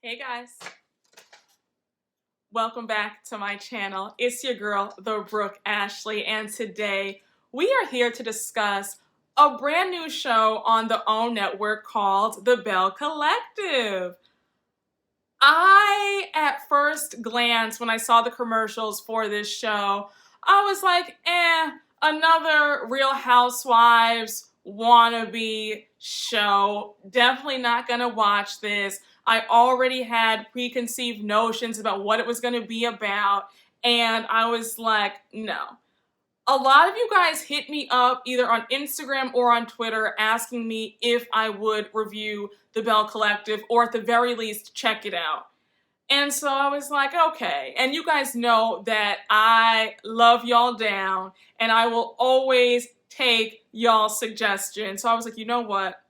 Hey guys, welcome back to my channel. It's your girl, the Brooke Ashley, and today we are here to discuss a brand new show on the OWN network called The Belle Collective. At first glance, when I saw the commercials for this show, I was like, another Real Housewives wannabe show. Definitely not gonna watch this. I already had preconceived notions about what it was gonna be about, and I was like, no. A lot of you guys hit me up either on Instagram or on Twitter asking me if I would review The Belle Collective or at the very least check it out. And so I was like, okay. And you guys know that I love y'all down and I will always take y'all's suggestions. So I was like, you know what?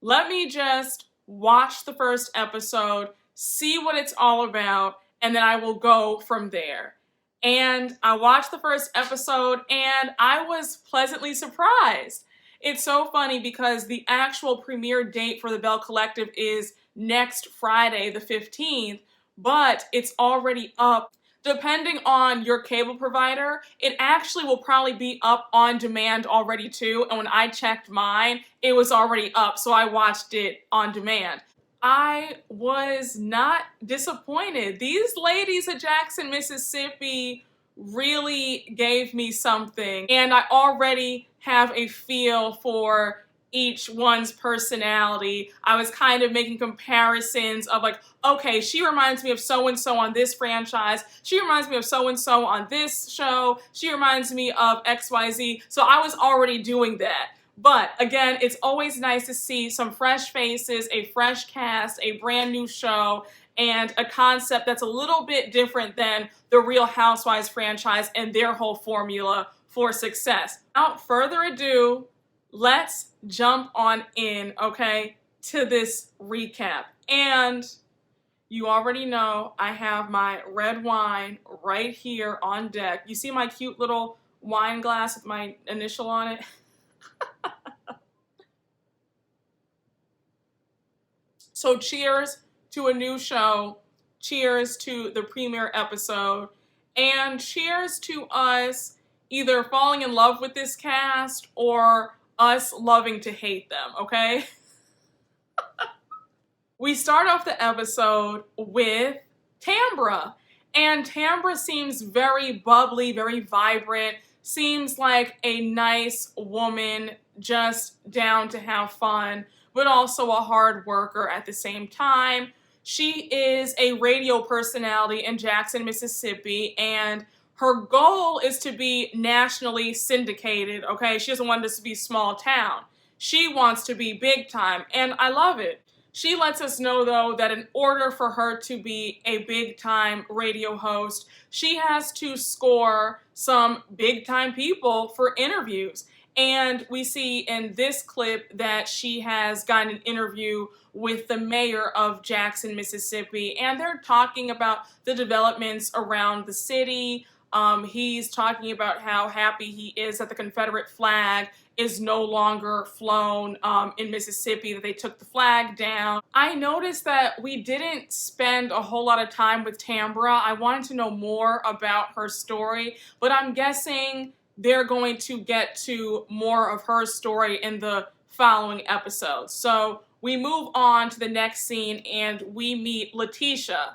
Let me just watch the first episode, see what it's all about, and then I will go from there. And I watched the first episode and I was pleasantly surprised. It's so funny because the actual premiere date for the Belle Collective is next Friday, the 15th, but it's already up. Depending on your cable provider, it actually will probably be up on demand already too. And when I checked mine, it was already up, so I watched it on demand. I was not disappointed. These ladies at Jackson, Mississippi really gave me something, and I already have a feel for each one's personality. I was kind of making comparisons of like, okay, she reminds me of so-and-so on this franchise. She reminds me of so-and-so on this show. She reminds me of XYZ. So I was already doing that. But again, it's always nice to see some fresh faces, a fresh cast, a brand new show, and a concept that's a little bit different than the Real Housewives franchise and their whole formula for success. Without further ado, let's jump on in, okay, to this recap. And you already know I have my red wine right here on deck. You see my cute little wine glass with my initial on it? So cheers to a new show, cheers to the premiere episode, and cheers to us either falling in love with this cast or us loving to hate them, okay? We start off the episode with Tambra, and Tambra seems very bubbly, very vibrant, seems like a nice woman, just down to have fun, but also a hard worker at the same time. She is a radio personality in Jackson, Mississippi, and her goal is to be nationally syndicated, okay? She doesn't want this to be small town. She wants to be big time, and I love it. She lets us know, though, that in order for her to be a big-time radio host, she has to score some big-time people for interviews. And we see in this clip that she has gotten an interview with the mayor of Jackson, Mississippi, and they're talking about the developments around the city. He's talking about how happy he is that the Confederate flag is no longer flown in Mississippi, that they took the flag down. I noticed that we didn't spend a whole lot of time with Tambra. I wanted to know more about her story, but I'm guessing they're going to get to more of her story in the following episodes. So we move on to the next scene and we meet Leticia.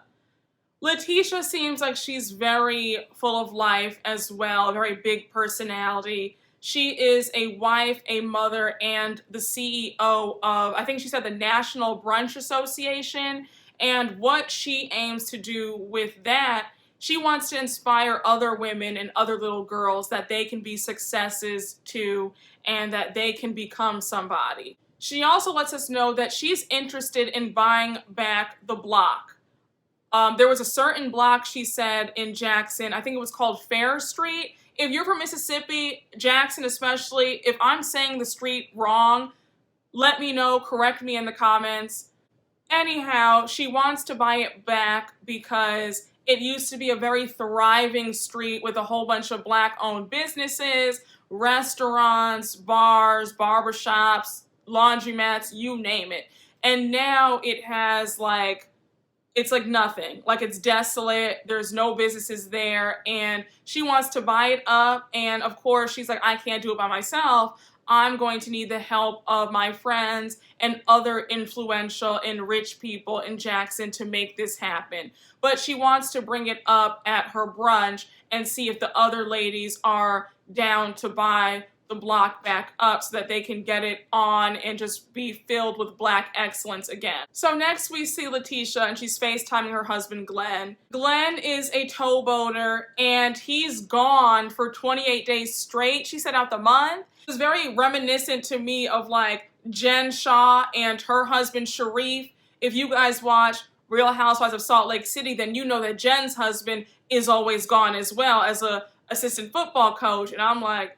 Leticia seems like she's very full of life as well, a very big personality. She is a wife, a mother, and the CEO of, I think she said, the National Brunch Association. And what she aims to do with that, she wants to inspire other women and other little girls that they can be successes too and that they can become somebody. She also lets us know that she's interested in buying back the block. There was a certain block, she said, in Jackson, I think it was called Fair Street. If you're from Mississippi, Jackson especially, if I'm saying the street wrong, let me know, correct me in the comments. Anyhow, she wants to buy it back because it used to be a very thriving street with a whole bunch of Black-owned businesses, restaurants, bars, barbershops, laundromats, you name it. And now it has like it's like nothing. Like it's desolate. There's no businesses there. And she wants to buy it up. And of course, she's like, I can't do it by myself. I'm going to need the help of my friends and other influential and rich people in Jackson to make this happen. But she wants to bring it up at her brunch and see if the other ladies are down to buy the block back up so that they can get it on and just be filled with Black excellence again. So next we see Leticia, and she's FaceTiming her husband Glenn. Glenn is a towboater and he's gone for 28 days straight. She set out the month. It was very reminiscent to me of like Jen Shaw and her husband Sharif. If you guys watch Real Housewives of Salt Lake City, then you know that Jen's husband is always gone as well as a assistant football coach. And I'm like,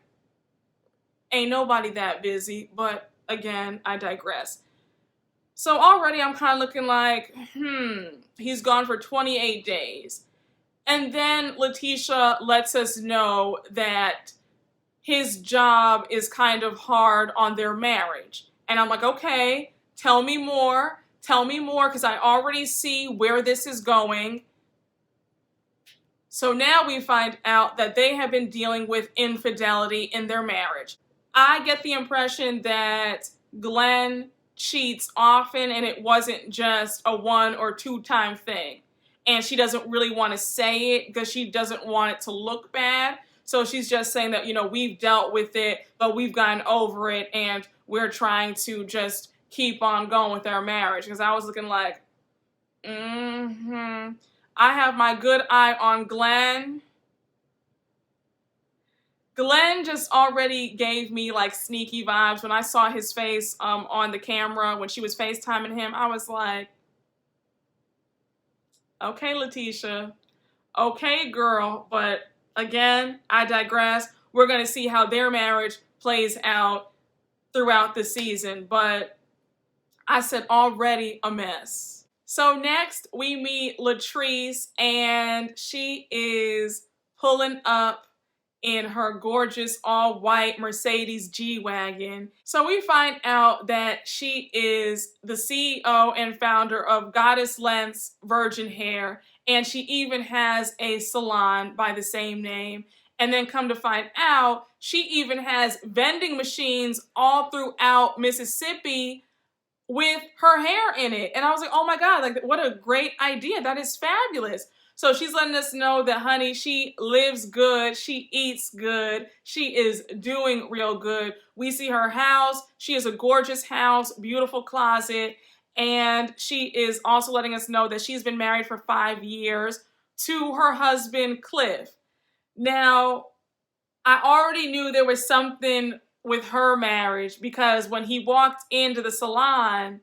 ain't nobody that busy, but again, I digress. So already I'm kind of looking like, he's gone for 28 days. And then Leticia lets us know that his job is kind of hard on their marriage. And I'm like, okay, tell me more, because I already see where this is going. So now we find out that they have been dealing with infidelity in their marriage. I get the impression that Glenn cheats often and it wasn't just a 1 or 2 time thing. And she doesn't really want to say it because she doesn't want it to look bad. So she's just saying that, you know, we've dealt with it, but we've gotten over it and we're trying to just keep on going with our marriage. Because I was looking like, I have my good eye on Glenn. Glenn just already gave me like sneaky vibes. When I saw his face on the camera when she was FaceTiming him, I was like, okay, Leticia, okay, girl. But again, I digress. We're going to see how their marriage plays out throughout the season. But I said already a mess. So next we meet Latrice, and she is pulling up in her gorgeous all-white Mercedes G-Wagon. So we find out that she is the CEO and founder of Goddess Lengths Virgin Hair, and she even has a salon by the same name. And then come to find out, she even has vending machines all throughout Mississippi with her hair in it. And I was like, oh my God, like what a great idea. That is fabulous. So she's letting us know that, honey, she lives good, she eats good, she is doing real good. We see her house. She has a gorgeous house, beautiful closet, and she is also letting us know that she's been married for 5 years to her husband, Cliff. Now, I already knew there was something with her marriage because when he walked into the salon,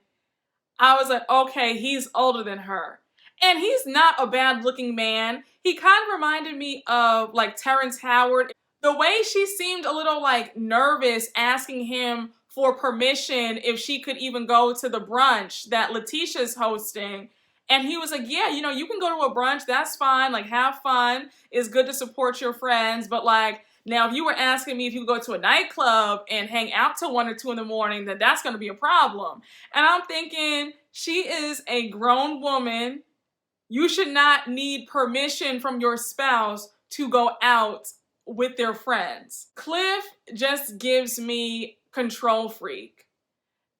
I was like, okay, he's older than her. And he's not a bad looking man. He kind of reminded me of like Terrence Howard. The way she seemed a little like nervous asking him for permission if she could even go to the brunch that Leticia's hosting. And he was like, yeah, you know, you can go to a brunch. That's fine. Like, have fun. It's good to support your friends. But like, now if you were asking me if you could go to a nightclub and hang out till 1 or 2 in the morning, then that's going to be a problem. And I'm thinking, she is a grown woman. You should not need permission from your spouse to go out with their friends. Cliff just gives me control freak.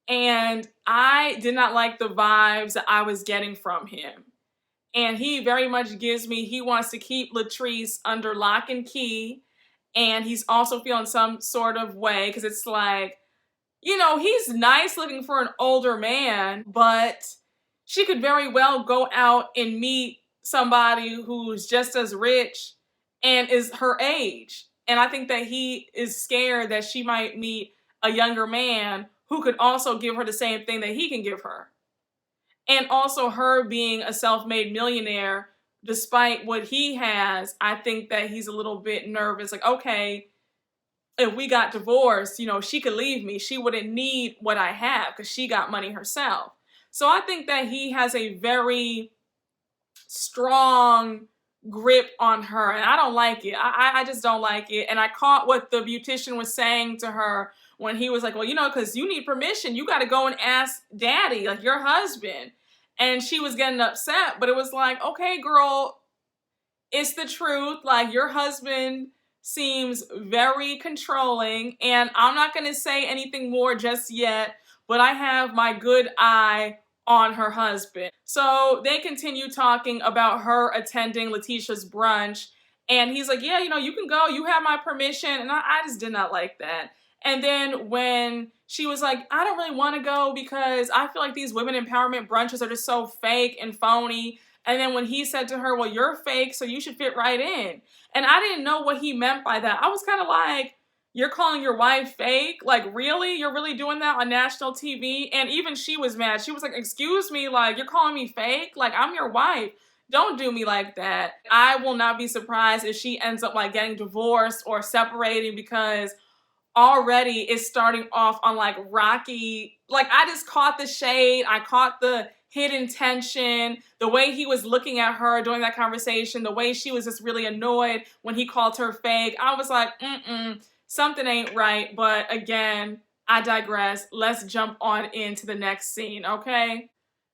And I did not like the vibes that I was getting from him. And he very much gives me, he wants to keep Latrice under lock and key. And he's also feeling some sort of way because it's like, you know, he's nice looking for an older man, but she could very well go out and meet somebody who's just as rich and is her age. And I think that he is scared that she might meet a younger man who could also give her the same thing that he can give her. And also her being a self-made millionaire, despite what he has, I think that he's a little bit nervous. Like, okay, if we got divorced, you know, she could leave me. She wouldn't need what I have because she got money herself. So I think that he has a very strong grip on her, and I don't like it. I just don't like it. And I caught what the beautician was saying to her when he was like, well, you know, because you need permission. You got to go and ask daddy, like your husband. And she was getting upset, but it was like, okay, girl, it's the truth. Like, your husband seems very controlling, and I'm not going to say anything more just yet, but I have my good eye on her husband. So they continue talking about her attending Leticia's brunch, and he's like, yeah, you can go, you have my permission. And I just did not like that. And then when she was like, I don't really want to go because I feel like these women empowerment brunches are just so fake and phony. And then when he said to her, well, you're fake, so you should fit right in. And I didn't know what he meant by that. I was kind of like, you're calling your wife fake? Like, really? You're really doing that on national TV? And even she was mad. She was like, excuse me, like, you're calling me fake? Like, I'm your wife. Don't do me like that. I will not be surprised if she ends up like getting divorced or separating, because already it's starting off on like rocky. Like, I just caught the shade. I caught the hidden tension, the way he was looking at her during that conversation, the way she was just really annoyed when he called her fake. I was like, something ain't right. But again, I digress. Let's jump on into the next scene, okay?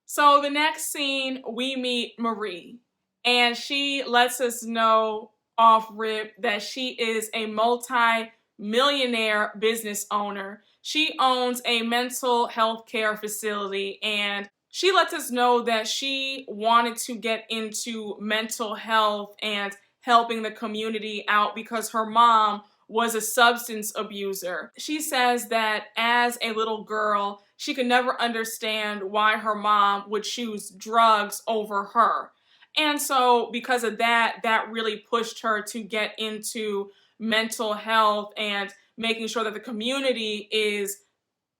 So the next scene, we meet Marie, and she lets us know off rip that she is a multi-millionaire business owner. She owns a mental health care facility, and she lets us know that she wanted to get into mental health and helping the community out because her mom was a substance abuser. She says that as a little girl, she could never understand why her mom would choose drugs over her. And so because of that, that really pushed her to get into mental health and making sure that the community is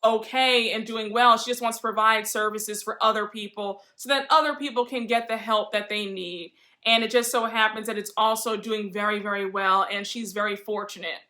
okay and doing well. She just wants to provide services for other people so that other people can get the help that they need. And it just so happens that it's also doing very, very well, and she's very fortunate.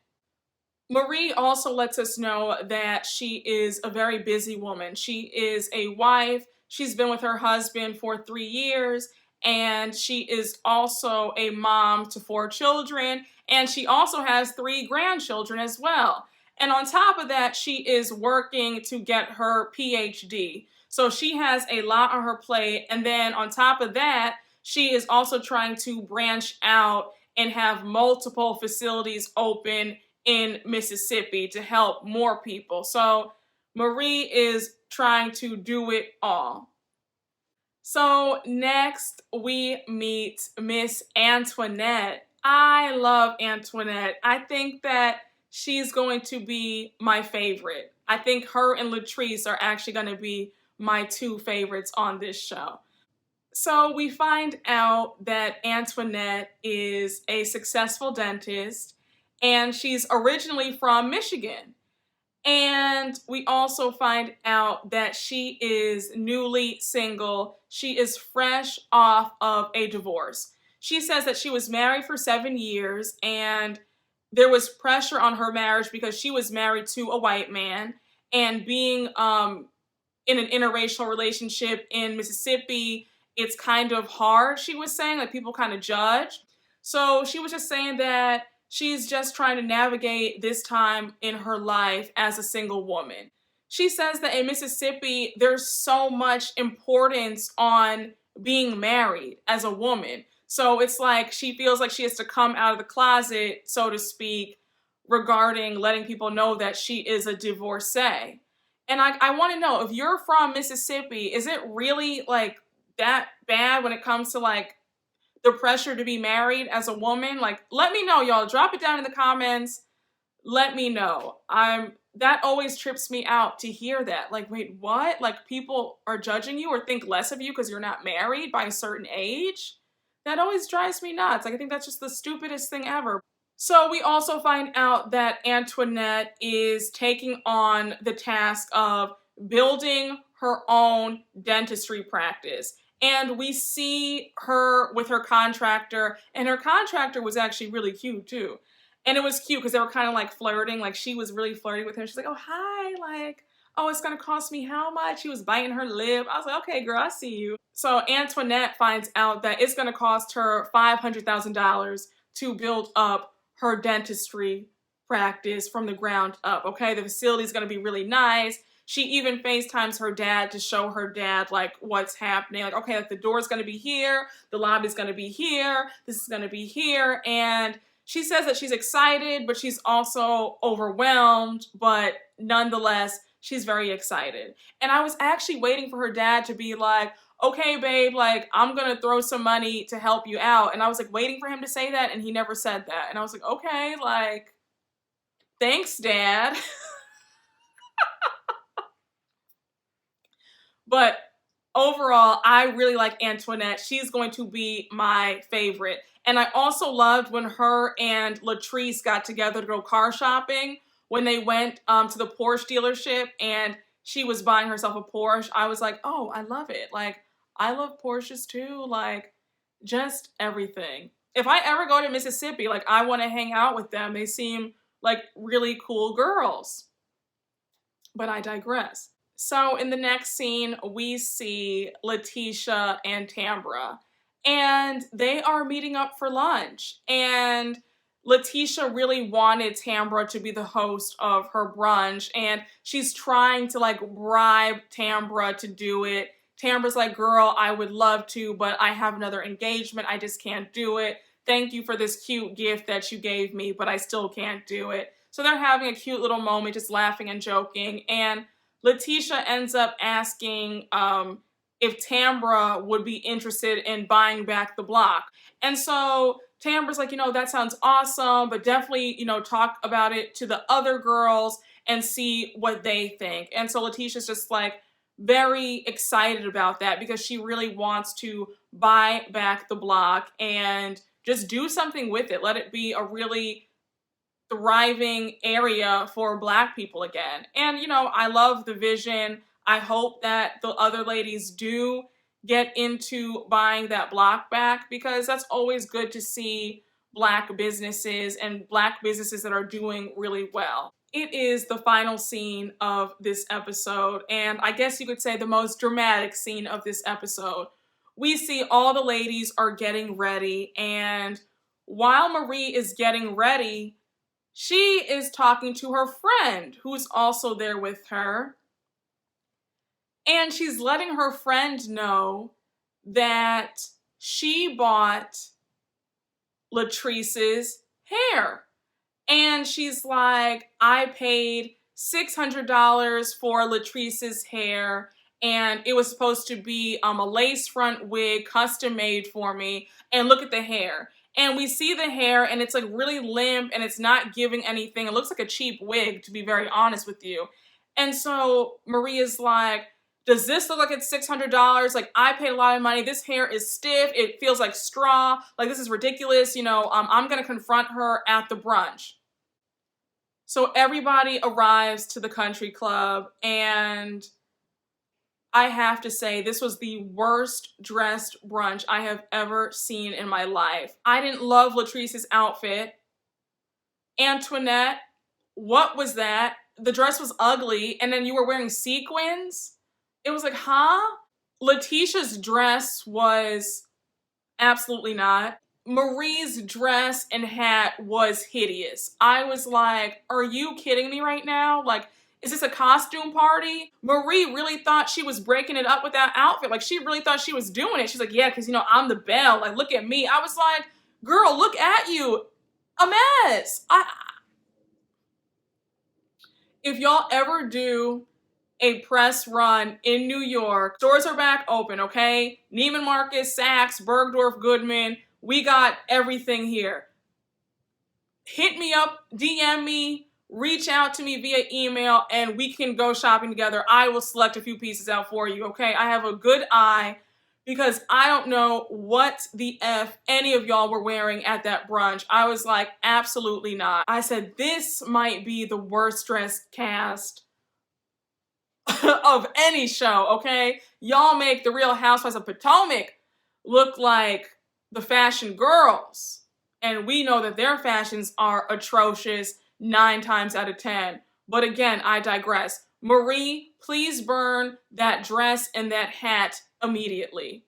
Marie also lets us know that she is a very busy woman. She is a wife. She's been with her husband for 3 years, and she is also a mom to 4 children, and she also has 3 grandchildren as well. And on top of that, she is working to get her PhD. So she has a lot on her plate. And then on top of that, she is also trying to branch out and have multiple facilities open in Mississippi to help more people. So Marie is trying to do it all. So next we meet Miss Antoinette. I love Antoinette. I think that she's going to be my favorite. I think her and Latrice are actually going to be my 2 favorites on this show. So we find out that Antoinette is a successful dentist, and she's originally from Michigan. And we also find out that she is newly single. She is fresh off of a divorce. She says that she was married for 7 years, and there was pressure on her marriage because she was married to a white man, and being in an interracial relationship in Mississippi, it's kind of hard, she was saying, like people kind of judge. So she was just saying that she's just trying to navigate this time in her life as a single woman. She says that in Mississippi, there's so much importance on being married as a woman. So it's like she feels like she has to come out of the closet, so to speak, regarding letting people know that she is a divorcee. And I want to know, if you're from Mississippi, is it really like that bad when it comes to like the pressure to be married as a woman? Like, let me know, y'all. Drop it down in the comments. Let me know. That always trips me out to hear that. Like, wait, what? Like, people are judging you or think less of you because you're not married by a certain age? That always drives me nuts. Like, I think that's just the stupidest thing ever. So we also find out that Antoinette is taking on the task of building her own dentistry practice. And we see her with her contractor, and her contractor was actually really cute too. And it was cute because they were kind of like flirting, like she was really flirting with him. She's like, oh, hi, like, oh, it's gonna cost me how much? She was biting her lip. I was like, okay, girl, I see you. So Antoinette finds out that it's gonna cost her $500,000 to build up her dentistry practice from the ground up, okay? The facility is gonna be really nice. She even FaceTimes her dad to show her dad like what's happening. Like, okay, like the door's gonna be here, the lobby's gonna be here, this is gonna be here. And she says that she's excited, but she's also overwhelmed, but nonetheless, she's very excited. And I was actually waiting for her dad to be like, okay, babe, like, I'm gonna throw some money to help you out. And I was like waiting for him to say that, and he never said that. And I was like, okay, like, thanks, Dad. But overall, I really like Antoinette. She's going to be my favorite. And I also loved when her and Latrice got together to go car shopping. When they went to the Porsche dealership and she was buying herself a Porsche, I was like, oh, I love it. Like, I love Porsches too. Like, just everything. If I ever go to Mississippi, like, I want to hang out with them. They seem like really cool girls. But I digress. So in the next scene, we see Leticia and Tambra, and they are meeting up for lunch. And Leticia really wanted Tambra to be the host of her brunch, and she's trying to like bribe Tambra to do it. Tambra's like, girl, I would love to, but I have another engagement. I just can't do it. Thank you for this cute gift that you gave me, but I still can't do it. So they're having a cute little moment, just laughing and joking. And Leticia ends up asking if Tambra would be interested in buying back the block. And so Tambra's like, that sounds awesome, but definitely, talk about it to the other girls and see what they think. And so Leticia's just like very excited about that because she really wants to buy back the block and just do something with it. Let it be a really thriving area for Black people again. And, I love the vision. I hope that the other ladies do get into buying that block back because that's always good to see Black businesses and Black businesses that are doing really well. It is the final scene of this episode, and I guess you could say the most dramatic scene of this episode. We see all the ladies are getting ready, and while Marie is getting ready, she is talking to her friend who's also there with her. And she's letting her friend know that she bought Latrice's hair. And she's like, I paid $600 for Latrice's hair, and it was supposed to be a lace front wig custom made for me. And look at the hair. And we see the hair and it's like really limp and it's not giving anything. It looks like a cheap wig, to be very honest with you. And so Maria's like, does this look like it's $600? Like, I paid a lot of money. This hair is stiff. It feels like straw. Like, this is ridiculous. I'm going to confront her at the brunch. So everybody arrives to the country club, and I have to say, this was the worst dressed brunch I have ever seen in my life. I didn't love Latrice's outfit. Antoinette, what was that? The dress was ugly, and then you were wearing sequins? It was like, huh? Leticia's dress was absolutely not. Marie's dress and hat was hideous. I was like, are you kidding me right now? Like, is this a costume party? Marie really thought she was breaking it up with that outfit. Like, she really thought she was doing it. She's like, yeah, because, I'm the Belle. Like, look at me. I was like, girl, look at you. A mess. If y'all ever do a press run in New York, stores are back open, okay? Neiman Marcus, Saks, Bergdorf, Goodman. We got everything here. Hit me up, DM me, reach out to me via email, and we can go shopping together. I will select a few pieces out for you, okay? I have a good eye because I don't know what the F any of y'all were wearing at that brunch. I was like, absolutely not. I said, this might be the worst dressed cast of any show, okay? Y'all make the Real Housewives of Potomac look like the fashion girls. And we know that their fashions are atrocious 9 times out of 10. But again, I digress. Marie, please burn that dress and that hat immediately.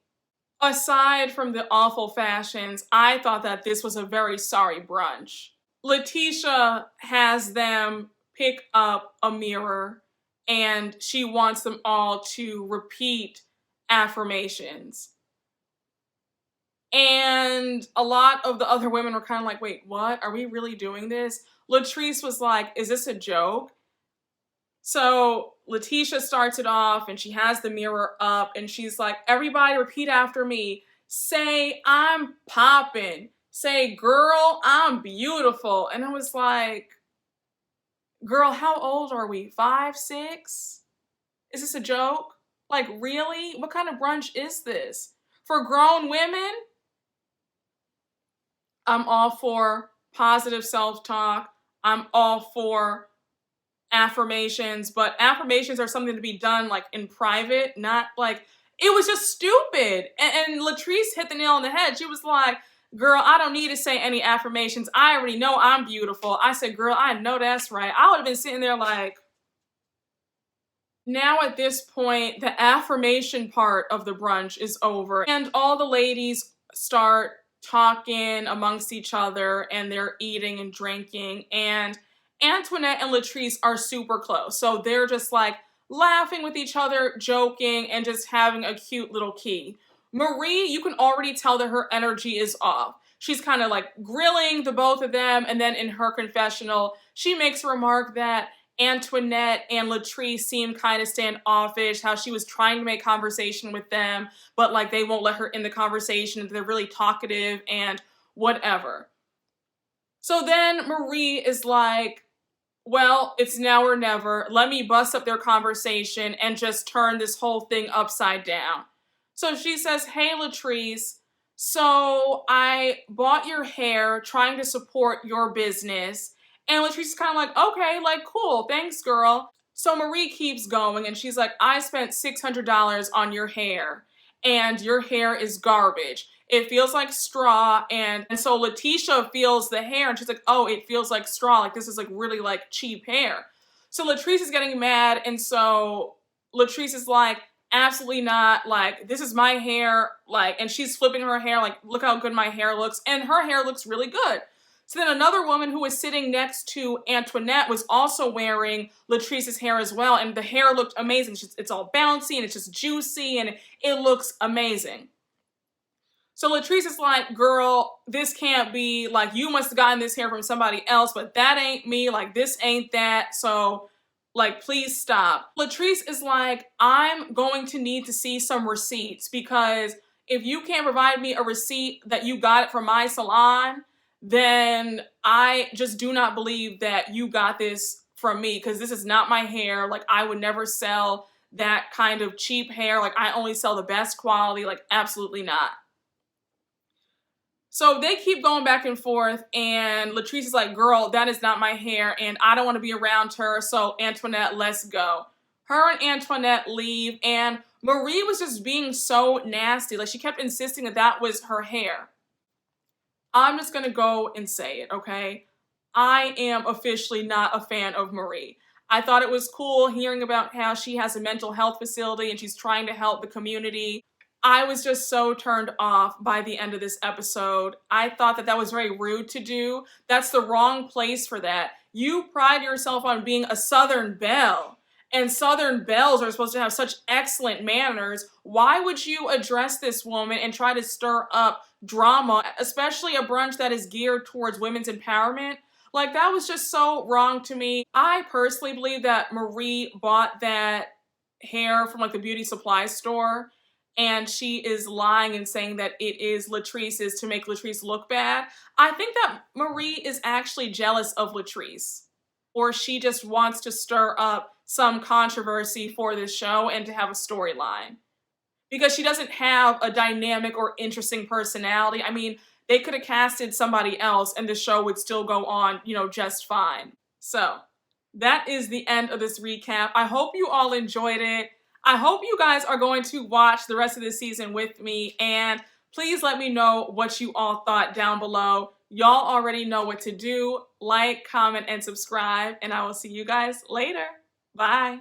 Aside from the awful fashions, I thought that this was a very sorry brunch. Leticia has them pick up a mirror and she wants them all to repeat affirmations. And a lot of the other women were kind of like, wait, what? Are we really doing this? Latrice was like, is this a joke? So Leticia starts it off and she has the mirror up and she's like, everybody repeat after me. Say, I'm poppin'. Say, girl, I'm beautiful. And I was like, girl, how old are we? 5, 6? Is this a joke? Like, really? What kind of brunch is this? For grown women? I'm all for positive self-talk. I'm all for affirmations, but affirmations are something to be done like in private, not like, it was just stupid. And Latrice hit the nail on the head. She was like, girl, I don't need to say any affirmations. I already know I'm beautiful. I said, girl, I know that's right. I would have been sitting there like, now at this point, the affirmation part of the brunch is over and all the ladies start talking amongst each other and they're eating and drinking, and Antoinette and Latrice are super close. So they're just like laughing with each other, joking, and just having a cute little key. Marie, you can already tell that her energy is off. She's kind of like grilling the both of them, and then in her confessional, she makes a remark that Antoinette and Latrice seem kind of standoffish, how she was trying to make conversation with them, but like they won't let her in the conversation. They're really talkative and whatever. So then Marie is like, well, it's now or never. Let me bust up their conversation and just turn this whole thing upside down. So she says, hey, Latrice, so I bought your hair trying to support your business. And Latrice is kind of like, okay, like, cool, thanks, girl. So Marie keeps going and she's like, I spent $600 on your hair and your hair is garbage. It feels like straw. And so Leticia feels the hair and she's like, oh, it feels like straw. Like, this is like really like cheap hair. So Latrice is getting mad. And so Latrice is like, absolutely not. Like, this is my hair. Like, and she's flipping her hair. Like, look how good my hair looks. And her hair looks really good. So then another woman who was sitting next to Antoinette was also wearing Latrice's hair as well. And the hair looked amazing. It's all bouncy and it's just juicy and it looks amazing. So Latrice is like, girl, this can't be, like, you must have gotten this hair from somebody else, but that ain't me. Like, this ain't that. So, like, please stop. Latrice is like, I'm going to need to see some receipts, because if you can't provide me a receipt that you got it from my salon, then I just do not believe that you got this from me, because this is not my hair. Like, I would never sell that kind of cheap hair. Like, I only sell the best quality. Like, absolutely not. So they keep going back and forth, and Latrice is like, girl, that is not my hair, and I don't want to be around her, so Antoinette, let's go. Her and Antoinette leave, and Marie was just being so nasty. Like, she kept insisting that that was her hair. I'm just gonna go and say it, okay? I am officially not a fan of Marie. I thought it was cool hearing about how she has a mental health facility and she's trying to help the community. I was just so turned off by the end of this episode. I thought that that was very rude to do. That's the wrong place for that. You pride yourself on being a Southern belle, and Southern belles are supposed to have such excellent manners. Why would you address this woman and try to stir up drama, especially a brunch that is geared towards women's empowerment? Like, that was just so wrong to me. I personally believe that Marie bought that hair from like the beauty supply store, and she is lying and saying that it is Latrice's to make Latrice look bad. I think that Marie is actually jealous of Latrice, or she just wants to stir up some controversy for this show and to have a storyline, because she doesn't have a dynamic or interesting personality. I mean, they could have casted somebody else and the show would still go on, you know, just fine. So that is the end of this recap. I hope you all enjoyed it. I hope you guys are going to watch the rest of the season with me, and please let me know what you all thought down below. Y'all already know what to do. Like, comment, and subscribe, and I will see you guys later. Bye.